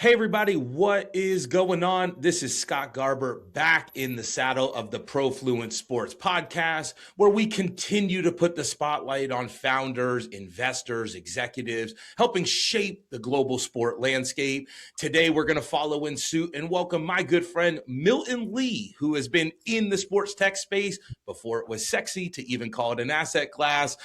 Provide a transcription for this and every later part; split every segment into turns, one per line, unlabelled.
Hey everybody, what is going on? This is Scott Garber back in the saddle of the Profluence Sports Podcast, where we continue to put the spotlight on founders, investors, executives, helping shape the global sport landscape. Today, we're going to follow in suit and welcome my good friend Milton Lee, who has been in the sports tech space before it was sexy to even call it an asset class.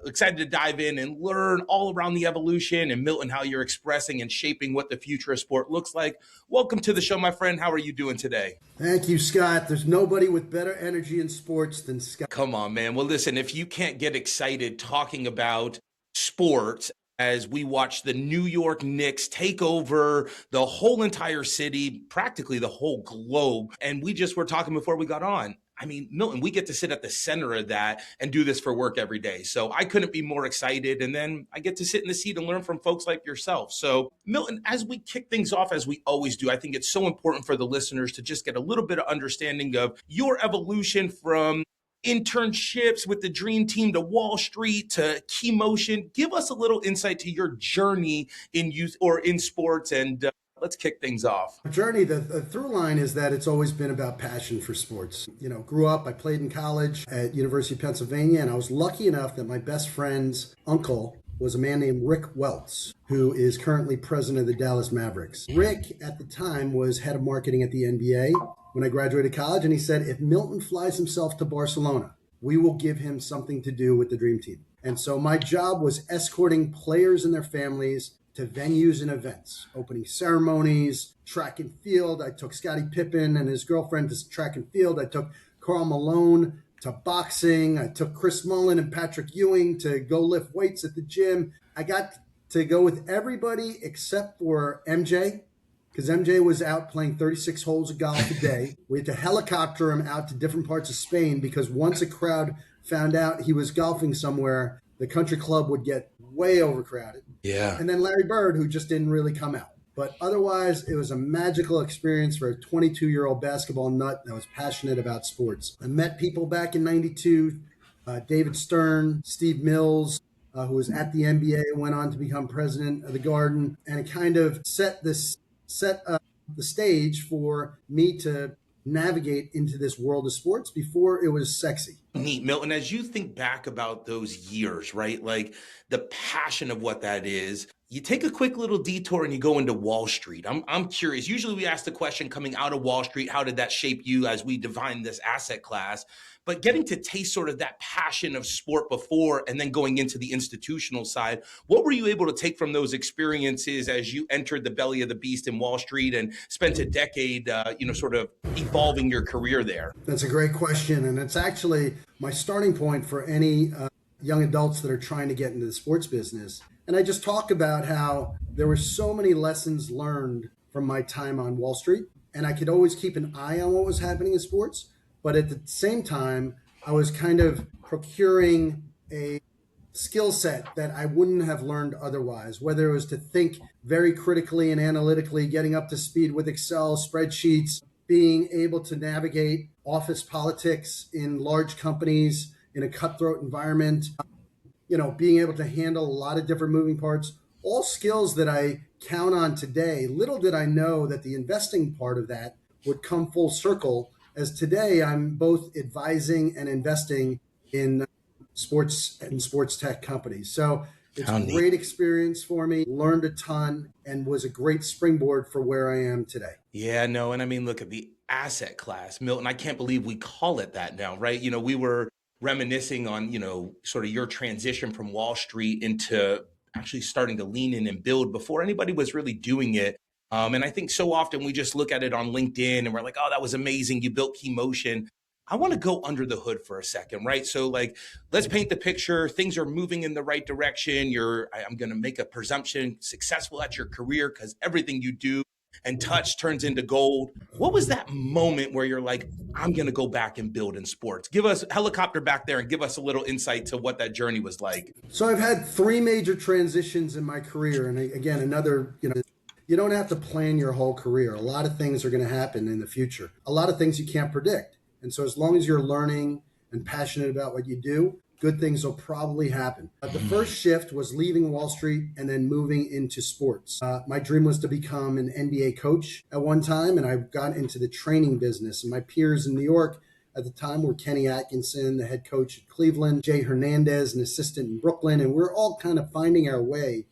Excited to dive in and learn all around the evolution and Milton, how you're expressing and shaping what the future of sport looks like. Welcome to the show, my friend. How are you doing today?
Thank you, Scott. There's nobody with better energy in sports than Scott.
Come on, man. Well, listen, if you can't get excited talking about sports as we watch the New York Knicks take over the whole entire city, practically the whole globe, and we just were talking before we got on. I mean, Milton, we get to sit at the center of that and do this for work every day. So I couldn't be more excited. And then I get to sit in the seat and learn from folks like yourself. So Milton, as we kick things off, as we always do, I think it's so important for the listeners to just get a little bit of understanding of your evolution from internships with the dream team to Wall Street to Key Motion. Give us a little insight to your journey in youth or in sports, and let's kick things off.
My journey, the through line is that it's always been about passion for sports. Grew up, I played in college at University of Pennsylvania, and I was lucky enough that my best friend's uncle was a man named Rick Welts, who is currently president of the Dallas Mavericks. Rick, at the time, was head of marketing at the NBA when I graduated college, and he said, if Milton flies himself to Barcelona, we will give him something to do with the dream team. And so my job was escorting players and their families to venues and events, opening ceremonies, track and field. I took Scottie Pippen and his girlfriend to track and field. I took Karl Malone to boxing. I took Chris Mullin and Patrick Ewing to go lift weights at the gym. I got to go with everybody except for MJ, because MJ was out playing 36 holes of golf a day. We had to helicopter him out to different parts of Spain because once a crowd found out he was golfing somewhere, the country club would get way overcrowded.
Yeah.
And then Larry Bird, who just didn't really come out. But otherwise, it was a magical experience for a 22-year-old basketball nut that was passionate about sports. I met people back in 92, David Stern, Steve Mills, who was at the NBA and went on to become president of the Garden. And it kind of set the stage for me to navigate into this world of sports before it was sexy.
Neat, Milton. As you think back about those years, right? Like the passion of what that is, you take a quick little detour and you go into Wall Street. I'm curious. Usually we ask the question coming out of Wall Street, how did that shape you as we define this asset class? But getting to taste sort of that passion of sport before and then going into the institutional side, what were you able to take from those experiences as you entered the belly of the beast in Wall Street and spent a decade, sort of evolving your career there?
That's a great question. And it's actually my starting point for any young adults that are trying to get into the sports business. And I just talk about how there were so many lessons learned from my time on Wall Street, and I could always keep an eye on what was happening in sports. But at the same time, I was kind of procuring a skill set that I wouldn't have learned otherwise, whether it was to think very critically and analytically, getting up to speed with Excel, spreadsheets, being able to navigate office politics in large companies in a cutthroat environment, being able to handle a lot of different moving parts, all skills that I count on today. Little did I know that the investing part of that would come full circle, as today I'm both advising and investing in sports and sports tech companies. So it's a great experience for me, learned a ton, and was a great springboard for where I am today.
Yeah, no. And I mean, look at the asset class, Milton. I can't believe we call it that now, right? We were reminiscing on, sort of your transition from Wall Street into actually starting to lean in and build before anybody was really doing it. And I think so often we just look at it on LinkedIn and we're like, oh, that was amazing. You built Key Motion. I want to go under the hood for a second, right? So let's paint the picture. Things are moving in the right direction. I'm going to make a presumption successful at your career because everything you do and touch turns into gold. What was that moment where you're like, I'm going to go back and build in sports? Give us helicopter back there and give us a little insight to what that journey was like.
So I've had 3 major transitions in my career. And again, you don't have to plan your whole career. A lot of things are going to happen in the future. A lot of things you can't predict. And so as long as you're learning and passionate about what you do, good things will probably happen. The first shift was leaving Wall Street and then moving into sports. My dream was to become an NBA coach at one time, and I got into the training business. And my peers in New York at the time were Kenny Atkinson, the head coach at Cleveland, Jay Hernandez, an assistant in Brooklyn, and we're all kind of finding our way.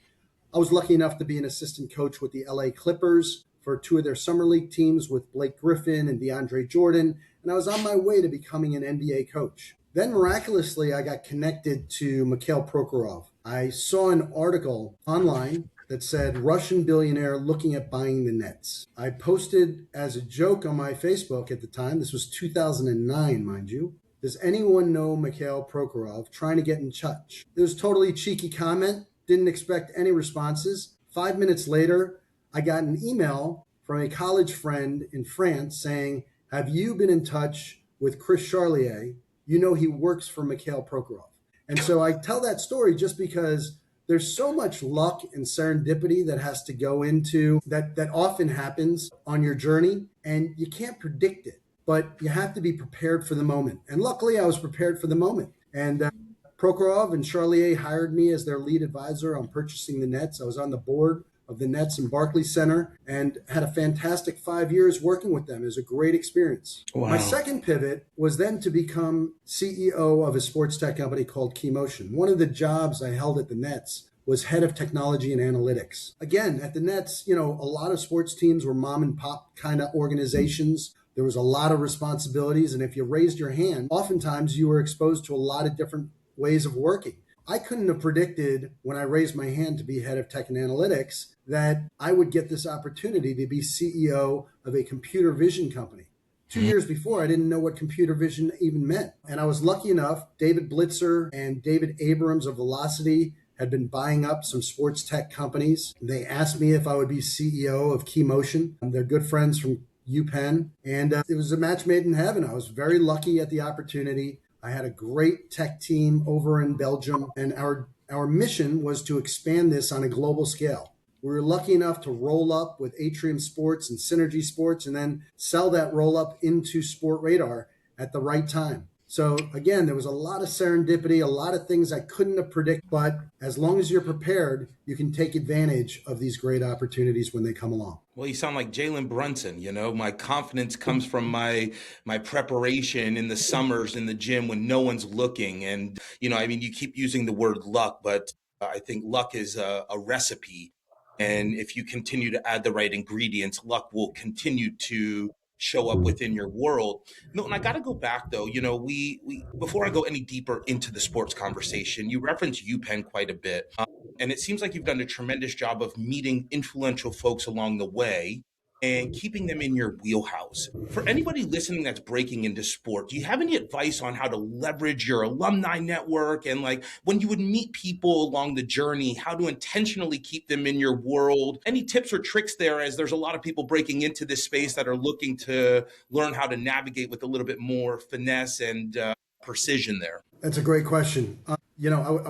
I was lucky enough to be an assistant coach with the LA Clippers for two of their summer league teams with Blake Griffin and DeAndre Jordan, and I was on my way to becoming an NBA coach. Then miraculously, I got connected to Mikhail Prokhorov. I saw an article online that said Russian billionaire looking at buying the Nets. I posted as a joke on my Facebook at the time, this was 2009, mind you, does anyone know Mikhail Prokhorov, trying to get in touch? It was a totally cheeky comment, didn't expect any responses. 5 minutes later, I got an email from a college friend in France saying, have you been in touch with Chris Charlier? You know he works for Mikhail Prokhorov. And so I tell that story just because there's so much luck and serendipity that has to go into that often happens on your journey, and you can't predict it, but you have to be prepared for the moment. And luckily I was prepared for the moment. And Prokhorov and Charlier hired me as their lead advisor on purchasing the Nets. I was on the board of the Nets and Barclays Center and had a fantastic 5 years working with them. It was a great experience. Wow. My second pivot was then to become CEO of a sports tech company called Keymotion. One of the jobs I held at the Nets was head of technology and analytics. Again, at the Nets, a lot of sports teams were mom and pop kind of organizations. There was a lot of responsibilities. And if you raised your hand, oftentimes you were exposed to a lot of different ways of working. I couldn't have predicted when I raised my hand to be head of tech and analytics that I would get this opportunity to be CEO of a computer vision company. 2 years before, I didn't know what computer vision even meant. And I was lucky enough, David Blitzer and David Abrams of Velocity had been buying up some sports tech companies. They asked me if I would be CEO of Keymotion. They're good friends from UPenn. And it was a match made in heaven. I was very lucky at the opportunity. I had a great tech team over in Belgium, and our mission was to expand this on a global scale. We were lucky enough to roll up with Atrium Sports and Synergy Sports and then sell that roll up into Sport Radar at the right time. So again, there was a lot of serendipity, a lot of things I couldn't have predicted, but as long as you're prepared, you can take advantage of these great opportunities when they come along.
Well, you sound like Jalen Brunson. My confidence comes from my preparation in the summers in the gym when no one's looking. And, you keep using the word luck, but I think luck is a recipe. And if you continue to add the right ingredients, luck will continue to show up within your world. Milton, I got to go back though. We before I go any deeper into the sports conversation, you referenced UPenn quite a bit. And it seems like you've done a tremendous job of meeting influential folks along the way and keeping them in your wheelhouse. For anybody listening that's breaking into sport, do you have any advice on how to leverage your alumni network and when you would meet people along the journey, how to intentionally keep them in your world? Any tips or tricks there, as there's a lot of people breaking into this space that are looking to learn how to navigate with a little bit more finesse and precision there?
That's a great question. I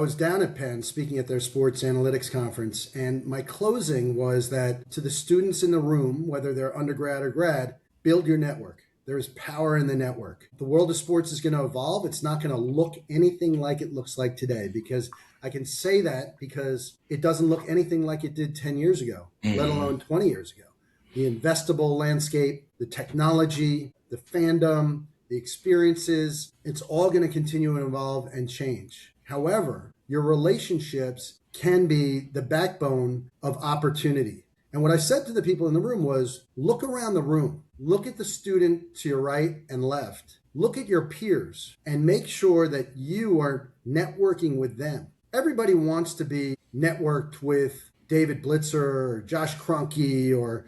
was down at Penn speaking at their sports analytics conference, and my closing was that to the students in the room, whether they're undergrad or grad, build your network. There is power in the network. The world of sports is going to evolve. It's not going to look anything like it looks like today, because I can say that because it doesn't look anything like it did 10 years ago, let alone 20 years ago. The investable landscape, the technology, the fandom, the experiences, it's all going to continue to evolve and change. However, your relationships can be the backbone of opportunity. And what I said to the people in the room was, look around the room, look at the student to your right and left, look at your peers, and make sure that you are networking with them. Everybody wants to be networked with David Blitzer or Josh Kroenke or,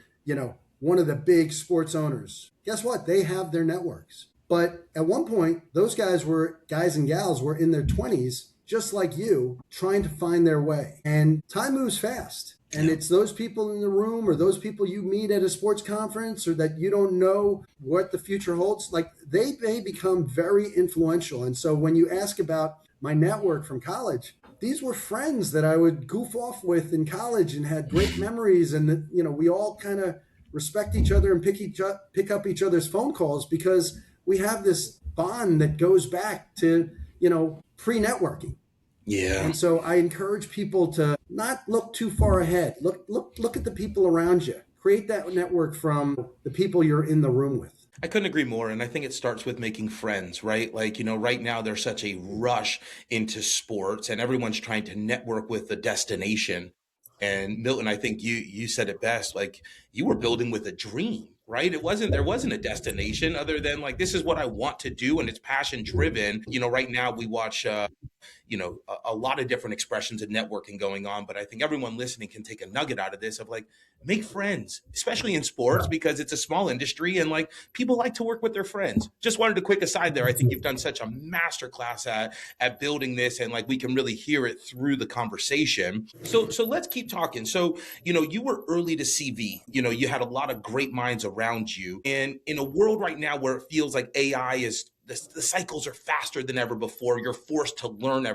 one of the big sports owners. Guess what? They have their networks. But at one point, those guys and gals were in their 20s, just like you, trying to find their way. And time moves fast. And it's those people in the room or those people you meet at a sports conference or that you don't know what the future holds, they may become very influential. And so when you ask about my network from college, these were friends that I would goof off with in college and had great memories. And, we all kind of respect each other and pick up each other's phone calls because we have this bond that goes back to, free networking.
Yeah.
And so I encourage people to not look too far ahead. Look at the people around you. Create that network from the people you're in the room with.
I couldn't agree more. And I think it starts with making friends, right? Like, right now there's such a rush into sports and everyone's trying to network with the destination. And Milton, I think you said it best. Like, you were building with a dream, right? There wasn't a destination other than like, this is what I want to do. And it's passion driven. Right now we watch a lot of different expressions of networking going on, but I think everyone listening can take a nugget out of this of like, make friends, especially in sports, because it's a small industry and like people like to work with their friends. Just wanted a quick aside there. I think you've done such a master class at building this, and like we can really hear it through the conversation. So let's keep talking. So, you were early to CV, you had a lot of great minds around you. And in a world right now where it feels like AI is the cycles are faster than ever before. You're forced to learn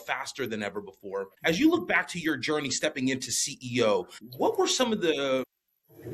faster than ever before. As you look back to your journey stepping into CEO, what were some of the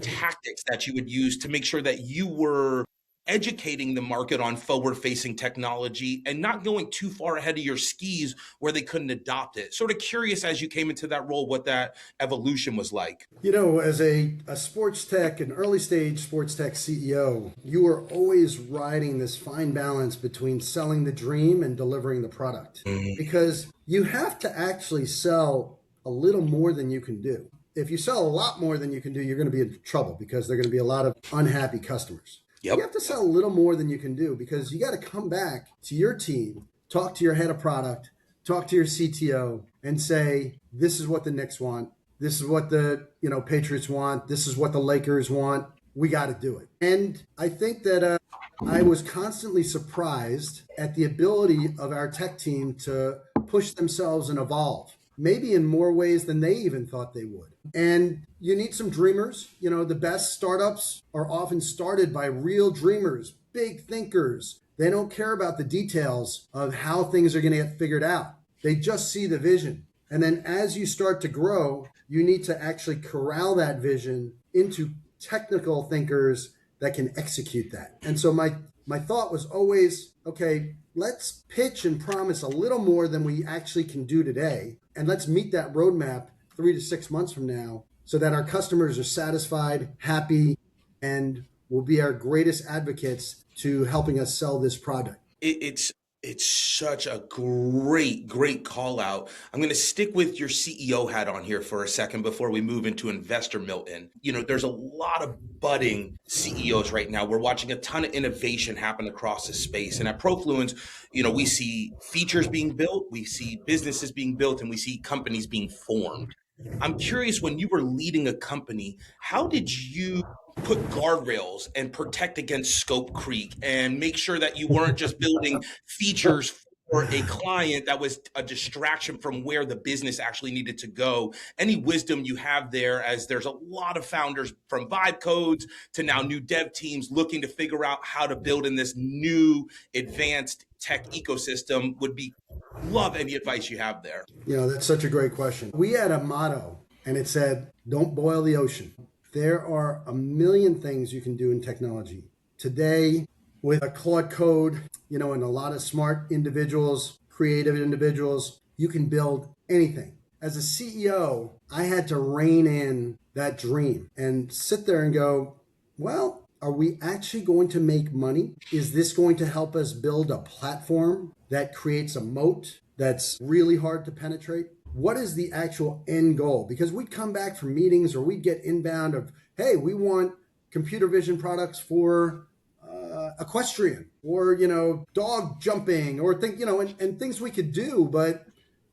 tactics that you would use to make sure that you were educating the market on forward-facing technology and not going too far ahead of your skis where they couldn't adopt it? Sort of curious as you came into that role, what that evolution was like.
As a sports tech, an early stage sports tech CEO, you are always riding this fine balance between selling the dream and delivering the product. Because you have to actually sell a little more than you can do. If you sell a lot more than you can do, you're going to be in trouble because there are going to be a lot of unhappy customers. Yep. You have to sell a little more than you can do because you got to come back to your team, talk to your head of product, talk to your CTO, and say, this is what the Knicks want. This is what the Patriots want. This is what the Lakers want. We got to do it. And I think that I was constantly surprised at the ability of our tech team to push themselves and evolve, maybe in more ways than they even thought they would. And you need some dreamers. The best startups are often started by real dreamers, big thinkers. They don't care about the details of how things are going to get figured out. They just see the vision. And then as you start to grow, you need to actually corral that vision into technical thinkers that can execute that. And so my thought was always, okay, let's pitch and promise a little more than we actually can do today. And let's meet that roadmap 3 to 6 months from now so that our customers are satisfied, happy, and will be our greatest advocates to helping us sell this product.
It's such a great call out. I'm going to stick with your CEO hat on here for a second before we move into investor Milton. There's a lot of budding CEOs right now. We're watching a ton of innovation happen across the space. And at Profluence, we see features being built, we see businesses being built, and we see companies being formed. I'm curious, when you were leading a company, how did you put guardrails and protect against scope creep and make sure that you weren't just building features for a client that was a distraction from where the business actually needed to go? Any wisdom you have there, as there's a lot of founders from vibe codes to now new dev teams looking to figure out how to build in this new advanced tech ecosystem, love any advice you have there.
That's such a great question. We had a motto and it said, don't boil the ocean. There are a million things you can do in technology. Today, with a Claude code, and a lot of smart individuals, creative individuals, you can build anything. As a CEO, I had to rein in that dream and sit there and go, well, are we actually going to make money? Is this going to help us build a platform that creates a moat that's really hard to penetrate? What is the actual end goal? Because we'd come back from meetings or we'd get inbound of, hey, we want computer vision products for equestrian or, dog jumping or and things we could do. But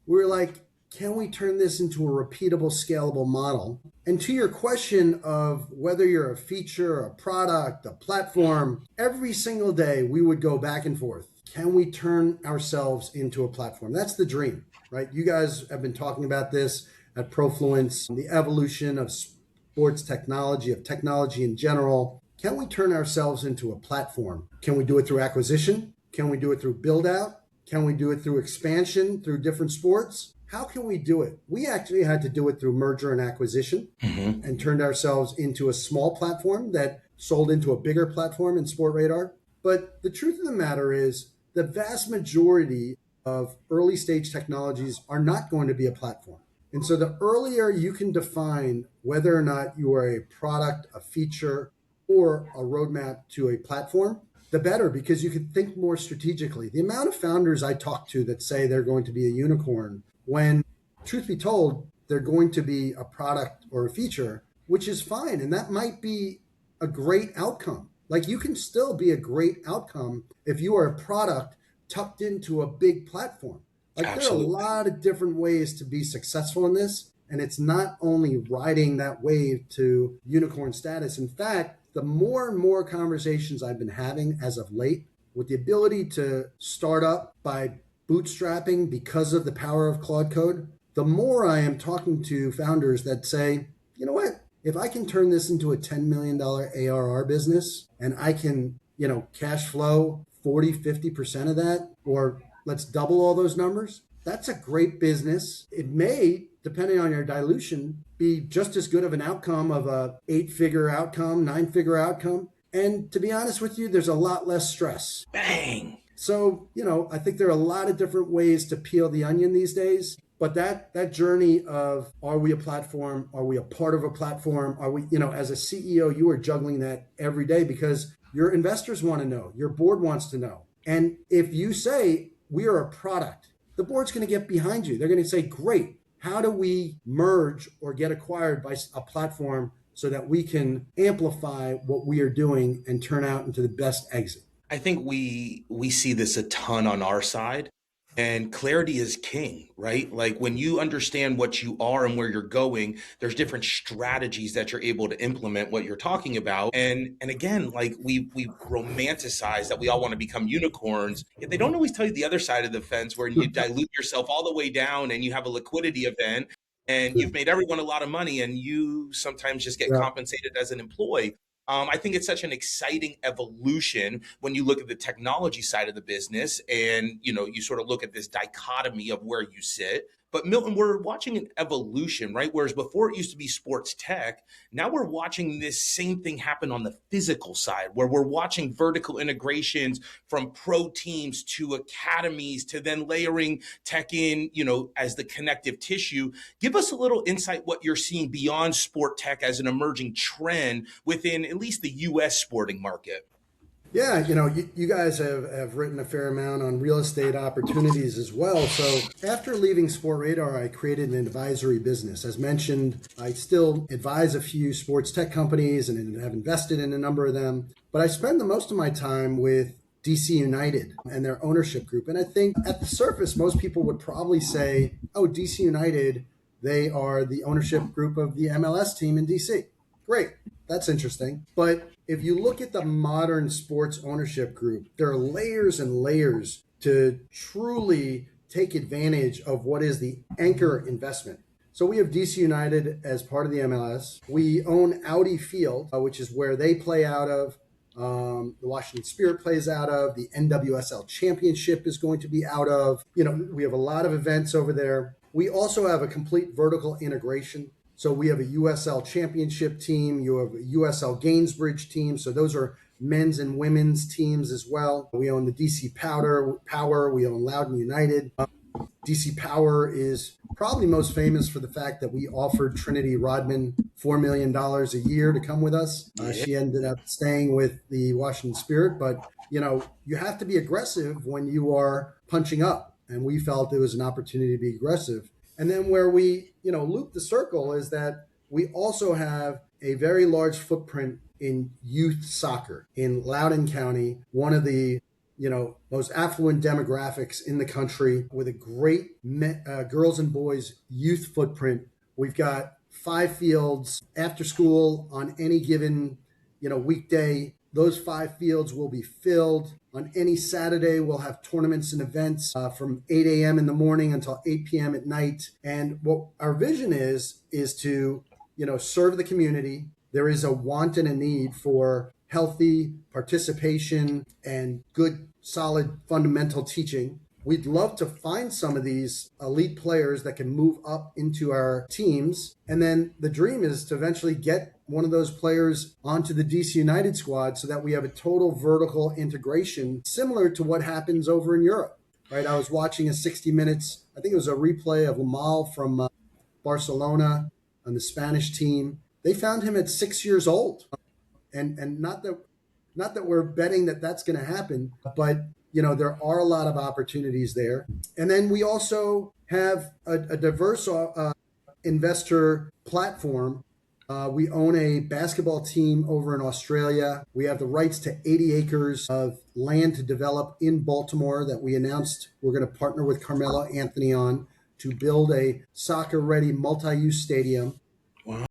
we're like, can we turn this into a repeatable, scalable model? And to your question of whether you're a feature, a product, a platform, every single day we would go back and forth. Can we turn ourselves into a platform? That's the dream, right? You guys have been talking about this at Profluence, the evolution of sports technology, of technology in general. Can we turn ourselves into a platform? Can we do it through acquisition? Can we do it through build out? Can we do it through expansion, through different sports? How can we do it? We actually had to do it through merger and acquisition and turned ourselves into a small platform that sold into a bigger platform in Sport Radar. But the truth of the matter is the vast majority of early stage technologies are not going to be a platform. And so the earlier you can define whether or not you are a product, a feature, or a roadmap to a platform, the better, because you can think more strategically. The amount of founders I talk to that say they're going to be a unicorn, when truth be told, they're going to be a product or a feature, which is fine. And that might be a great outcome. Like, you can still be a great outcome if you are a product tucked into a big platform. Like, there are a
Absolutely.
lot of different ways to be successful in this. And it's not only riding that wave to unicorn status. In fact, the more and more conversations I've been having as of late, with the ability to start up by bootstrapping because of the power of Claude Code, the more I am talking to founders that say, you know what, if I can turn this into a $10 million ARR business and I can, cash flow 40, 50% of that, or let's double all those numbers, that's a great business. It may, depending on your dilution, be just as good of an outcome of a 8-figure outcome, 9-figure outcome. And to be honest with you, there's a lot less stress.
Bang.
So, I think there are a lot of different ways to peel the onion these days. But that journey of, are we a platform? Are we a part of a platform? Are we, as a CEO, you are juggling that every day because your investors want to know, your board wants to know. And if you say we are a product, the board's going to get behind you. They're going to say, great, how do we merge or get acquired by a platform so that we can amplify what we are doing and turn out into the best exit?
I think we see this a ton on our side, and clarity is king, right? Like, when you understand what you are and where you're going, there's different strategies that you're able to implement what you're talking about. And again, like, we romanticize that we all want to become unicorns, yet they don't always tell you the other side of the fence, where you dilute yourself all the way down and you have a liquidity event and
Yeah.
you've made everyone a lot of money and you sometimes just get
Yeah.
compensated as an employee. I think it's such an exciting evolution when you look at the technology side of the business, and you sort of look at this dichotomy of where you sit. But Milton, we're watching an evolution, right? Whereas before it used to be sports tech, now we're watching this same thing happen on the physical side, where we're watching vertical integrations from pro teams to academies to then layering tech in, as the connective tissue. Give us a little insight what you're seeing beyond sport tech as an emerging trend within at least the US sporting market.
Yeah, you guys have written a fair amount on real estate opportunities as well. So after leaving Sport Radar, I created an advisory business. As mentioned, I still advise a few sports tech companies and have invested in a number of them. But I spend the most of my time with DC United and their ownership group. And I think at the surface, most people would probably say, oh, DC United, they are the ownership group of the MLS team in DC. Great. That's interesting. But if you look at the modern sports ownership group, there are layers and layers to truly take advantage of what is the anchor investment. So we have DC United as part of the MLS. We own Audi Field, which is where they play out of. The Washington Spirit plays out of. The NWSL Championship is going to be out of. We have a lot of events over there. We also have a complete vertical integration. So we have a USL Championship team. You have a USL Gainsbridge team. So those are men's and women's teams as well. We own the DC Power. We own Loudoun United. DC Power is probably most famous for the fact that we offered Trinity Rodman $4 million a year to come with us.
Yeah.
She ended up staying with the Washington Spirit, but you have to be aggressive when you are punching up. And we felt it was an opportunity to be aggressive. And then where we, loop the circle is that we also have a very large footprint in youth soccer in Loudoun County, one of the most affluent demographics in the country, with a great girls and boys youth footprint. We've got 5 fields after school on any given weekday. Those 5 fields will be filled. On any Saturday, we'll have tournaments and events from 8 a.m. in the morning until 8 p.m. at night. And what our vision is to serve the community. There is a want and a need for healthy participation and good, solid, fundamental teaching. We'd love to find some of these elite players that can move up into our teams. And then the dream is to eventually get one of those players onto the DC United squad so that we have a total vertical integration similar to what happens over in Europe. right? I was watching a 60 Minutes, I think it was a replay of Lamal from Barcelona on the Spanish team. They found him at 6 years old. And not that we're betting that that's going to happen, but there are a lot of opportunities there. And then we also have a diverse investor platform. We own a basketball team over in Australia. We have the rights to 80 acres of land to develop in Baltimore that we announced we're going to partner with Carmelo Anthony on to build a soccer-ready multi-use stadium.
Wow.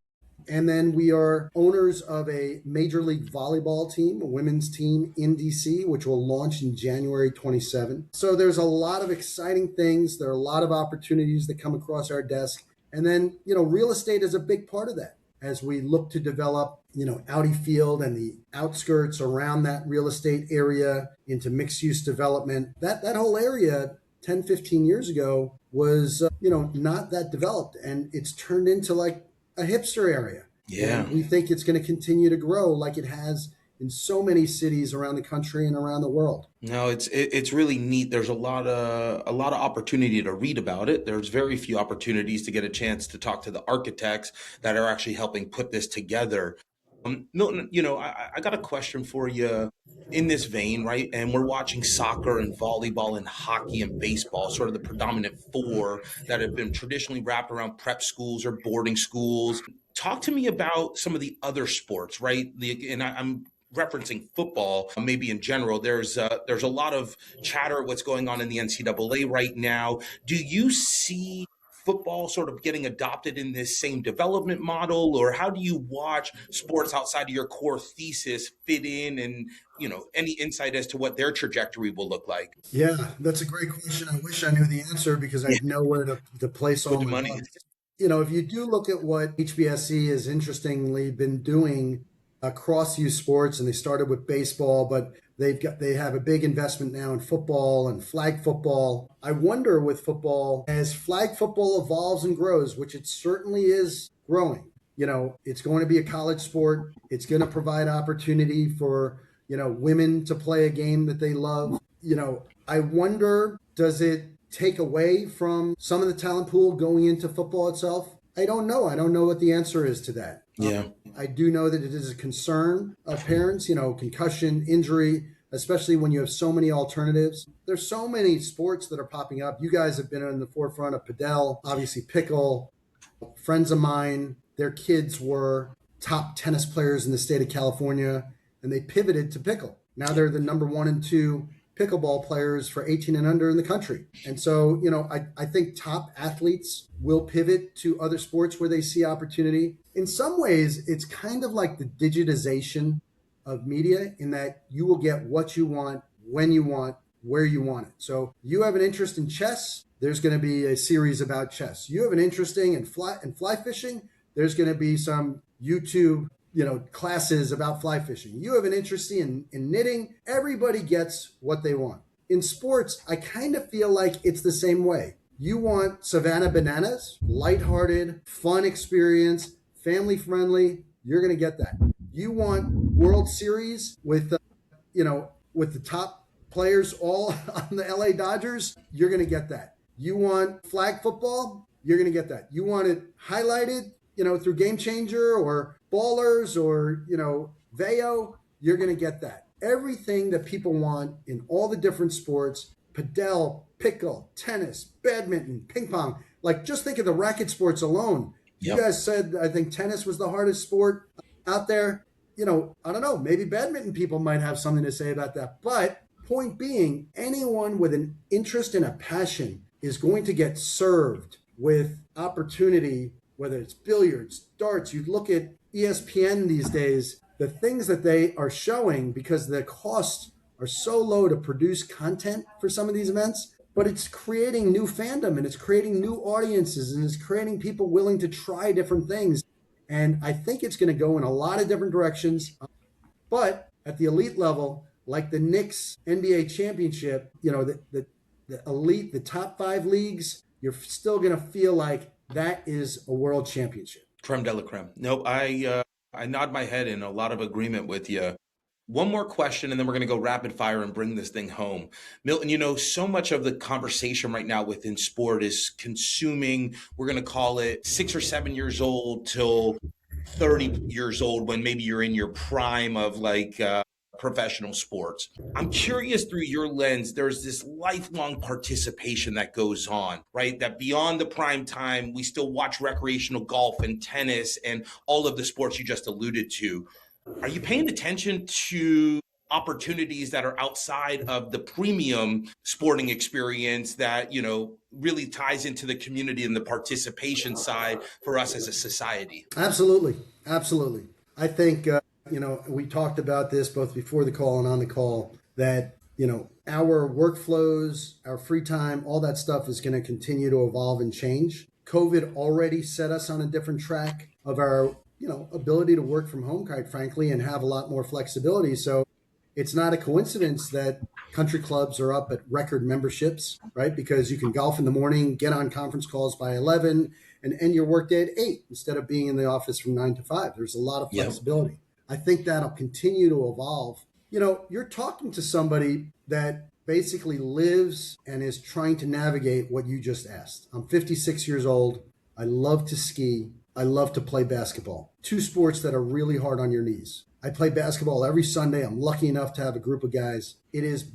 And then we are owners of a Major League Volleyball team, a women's team in DC, which will launch in January 27. So there's a lot of exciting things. There are a lot of opportunities that come across our desk. And then, real estate is a big part of that as we look to develop, Audi Field and the outskirts around that real estate area into mixed use development. That whole area 10, 15 years ago was, not that developed. And it's turned into like a hipster area.
Yeah.
And we think it's going to continue to grow like it has in so many cities around the country and around the world.
No, it's really neat. There's a lot of opportunity to read about it. There's very few opportunities to get a chance to talk to the architects that are actually helping put this together. Milton, I got a question for you in this vein, right? And we're watching soccer and volleyball and hockey and baseball, sort of the predominant four that have been traditionally wrapped around prep schools or boarding schools. Talk to me about some of the other sports, right? I'm referencing football, maybe in general. There's a lot of chatter what's going on in the NCAA right now. Do you see football sort of getting adopted in this same development model, or how do you watch sports outside of your core thesis fit in, and any insight as to what their trajectory will look like?
Yeah, that's a great question. I wish I knew the answer because
Yeah.
I'd know where to place all
Put the
my
money.
bucks. If you do look at what HBSE has interestingly been doing across youth sports, and they started with baseball, but they have a big investment now in football and flag football. I wonder with football, as flag football evolves and grows, which it certainly is growing, it's going to be a college sport. It's going to provide opportunity for, women to play a game that they love. I wonder, does it take away from some of the talent pool going into football itself? I don't know. I don't know what the answer is to that.
Yeah.
I do know that it is a concern of parents, concussion, injury, especially when you have so many alternatives. There's so many sports that are popping up. You guys have been on the forefront of padel, obviously pickle. Friends of mine, their kids were top tennis players in the state of California, and they pivoted to pickle. Now they're the number 1 and 2 pickleball players for 18 and under in the country. And so, I think top athletes will pivot to other sports where they see opportunity. In some ways, it's kind of like the digitization of media in that you will get what you want, when you want, where you want it. So you have an interest in chess, there's going to be a series about chess. You have an interest in fly fishing, there's going to be some YouTube classes about fly fishing. You have an interest in knitting. Everybody gets what they want. In sports, I kind of feel like it's the same way. You want Savannah Bananas, lighthearted, fun experience, family friendly. You're going to get that. You want World Series with the top players all on the LA Dodgers. You're going to get that. You want flag football. You're going to get that. You want it highlighted, through Game Changer or Ballers or, Veo, you're going to get that. Everything that people want in all the different sports, padel, pickle, tennis, badminton, ping pong. Like, just think of the racket sports alone.
Yep.
You guys said, I think tennis was the hardest sport out there. I don't know, maybe badminton people might have something to say about that. But point being, anyone with an interest and a passion is going to get served with opportunity, whether it's billiards, darts. You look at ESPN these days, the things that they are showing, because the costs are so low to produce content for some of these events, but it's creating new fandom and it's creating new audiences and it's creating people willing to try different things. And I think it's going to go in a lot of different directions. But at the elite level, like the Knicks NBA championship, the elite, the top 5 leagues, you're still going to feel like that is a world championship.
Creme de la creme. No, I nod my head in a lot of agreement with you. One more question, and then we're going to go rapid fire and bring this thing home. Milton, so much of the conversation right now within sport is consuming, we're going to call it 6 or 7 years old till 30 years old, when maybe you're in your prime of professional sports. I'm curious, through your lens, there's this lifelong participation that goes on, right? That beyond the prime time, we still watch recreational golf and tennis and all of the sports you just alluded to. Are you paying attention to opportunities that are outside of the premium sporting experience that, really ties into the community and the participation side for us as a society?
Absolutely. Absolutely. I think, we talked about this both before the call and on the call, that, our workflows, our free time, all that stuff is going to continue to evolve and change. COVID already set us on a different track of our, ability to work from home, quite frankly, and have a lot more flexibility. So it's not a coincidence that country clubs are up at record memberships, right? Because you can golf in the morning, get on conference calls by 11, and end your workday at 8 instead of being in the office from 9 to 5. There's a lot of flexibility. Yep. I think that'll continue to evolve. You're talking to somebody that basically lives and is trying to navigate what you just asked. I'm 56 years old. I love to ski. I love to play basketball. Two sports that are really hard on your knees. I play basketball every Sunday. I'm lucky enough to have a group of guys. It is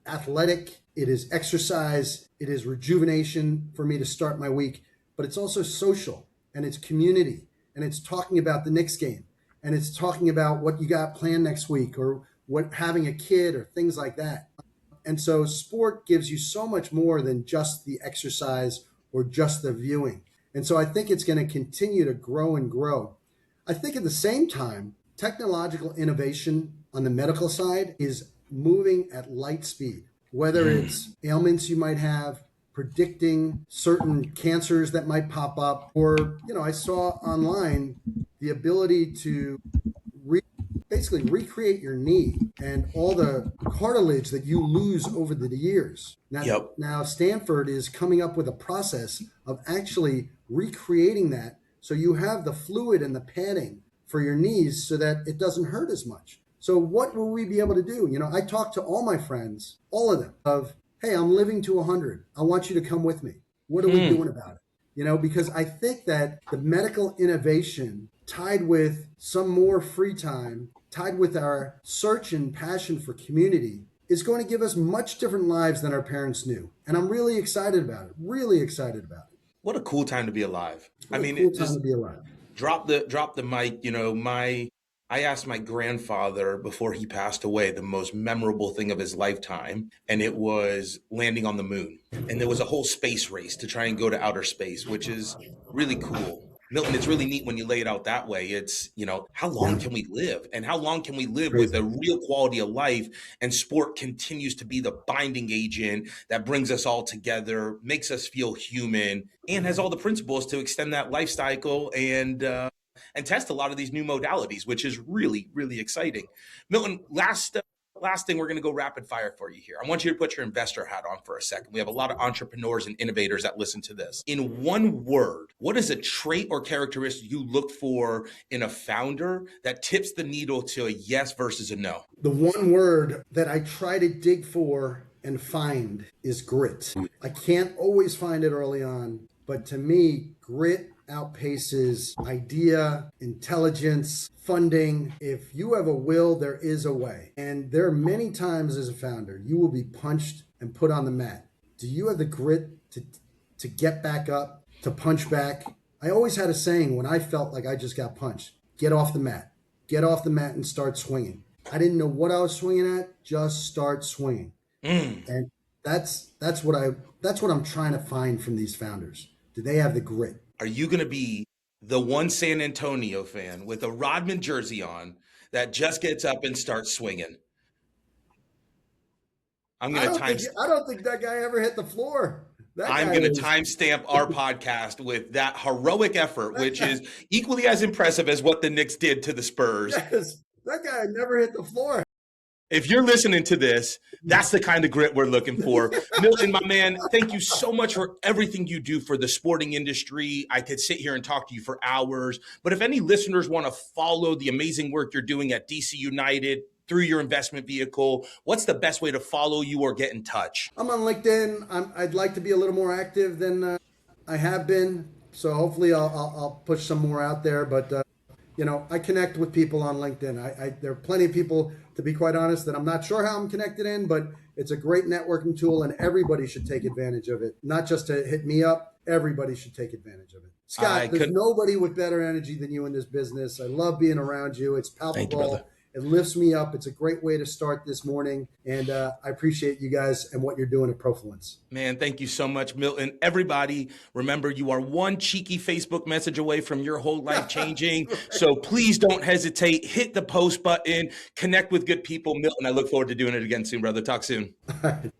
athletic, it is exercise, it is rejuvenation for me to start my week, but it's also social, and it's community, and it's talking about the Knicks game, and it's talking about what you got planned next week, or what having a kid, or things like that. And so sport gives you so much more than just the exercise or just the viewing. And so I think it's going to continue to grow and grow. I think at the same time, technological innovation on the medical side is moving at light speed, whether it's ailments you might have, predicting certain cancers that might pop up, or, I saw online the ability to basically recreate your knee and all the cartilage that you lose over the years. Now Stanford is coming up with a process of actually recreating that, so you have the fluid and the padding for your knees so that it doesn't hurt as much. So what will we be able to do? I talk to all my friends, all of them, of, hey, I'm living to 100. I want you to come with me. What are we doing about it? Because I think that the medical innovation tied with some more free time, tied with our search and passion for community, is going to give us much different lives than our parents knew. And I'm really excited about it. Really excited about it.
What a cool time to be alive.
What a cool time to be alive.
Drop the mic. I asked my grandfather before he passed away the most memorable thing of his lifetime, and it was landing on the moon. And there was a whole space race to try and go to outer space, which is really cool. Milton, it's really neat when you lay it out that way. It's, how long can we live? And how long can we live with a real quality of life? And sport continues to be the binding agent that brings us all together, makes us feel human, and has all the principles to extend that life cycle and test a lot of these new modalities, which is really, really exciting. Milton, last thing, we're going to go rapid fire for you here. I want you to put your investor hat on for a second. We have a lot of entrepreneurs and innovators that listen to this. In one word, what is a trait or characteristic you look for in a founder that tips the needle to a yes versus a no?
The one word that I try to dig for and find is grit. I can't always find it early on, but to me, grit outpaces idea, intelligence, funding. If you have a will, there is a way. And there are many times as a founder, you will be punched and put on the mat. Do you have the grit to get back up, to punch back? I always had a saying when I felt like I just got punched: get off the mat. Get off the mat and start swinging. I didn't know what I was swinging at, just start swinging. And that's what I'm trying to find from these founders. Do they have the grit?
Are you going to be the one San Antonio fan with a Rodman jersey on that just gets up and starts swinging?
I don't think that guy ever hit the floor.
I'm going to timestamp our podcast with that heroic effort, which is equally as impressive as what the Knicks did to the Spurs.
Yes, that guy never hit the floor.
If you're listening to this, that's the kind of grit we're looking for. Milton, my man, thank you so much for everything you do for the sporting industry. I could sit here and talk to you for hours, but if any listeners want to follow the amazing work you're doing at DC United through your investment vehicle, what's the best way to follow you or get in touch?
I'm on LinkedIn. I'd like to be a little more active than I have been. So hopefully I'll push some more out there. But, I connect with people on LinkedIn. There are plenty of people, to be quite honest, that I'm not sure how I'm connected in, but it's a great networking tool and everybody should take advantage of it. Not just to hit me up, everybody should take advantage of it. Scott, there's nobody with better energy than you in this business. I love being around you. It's palpable.
Thank you, brother.
It lifts me up. It's a great way to start this morning. And I appreciate you guys and what you're doing at Profluence.
Man, thank you so much, Milton. Everybody, remember, you are one cheeky Facebook message away from your whole life changing. So please don't hesitate. Hit the post button. Connect with good people. Milton, I look forward to doing it again soon, brother. Talk soon.
All right.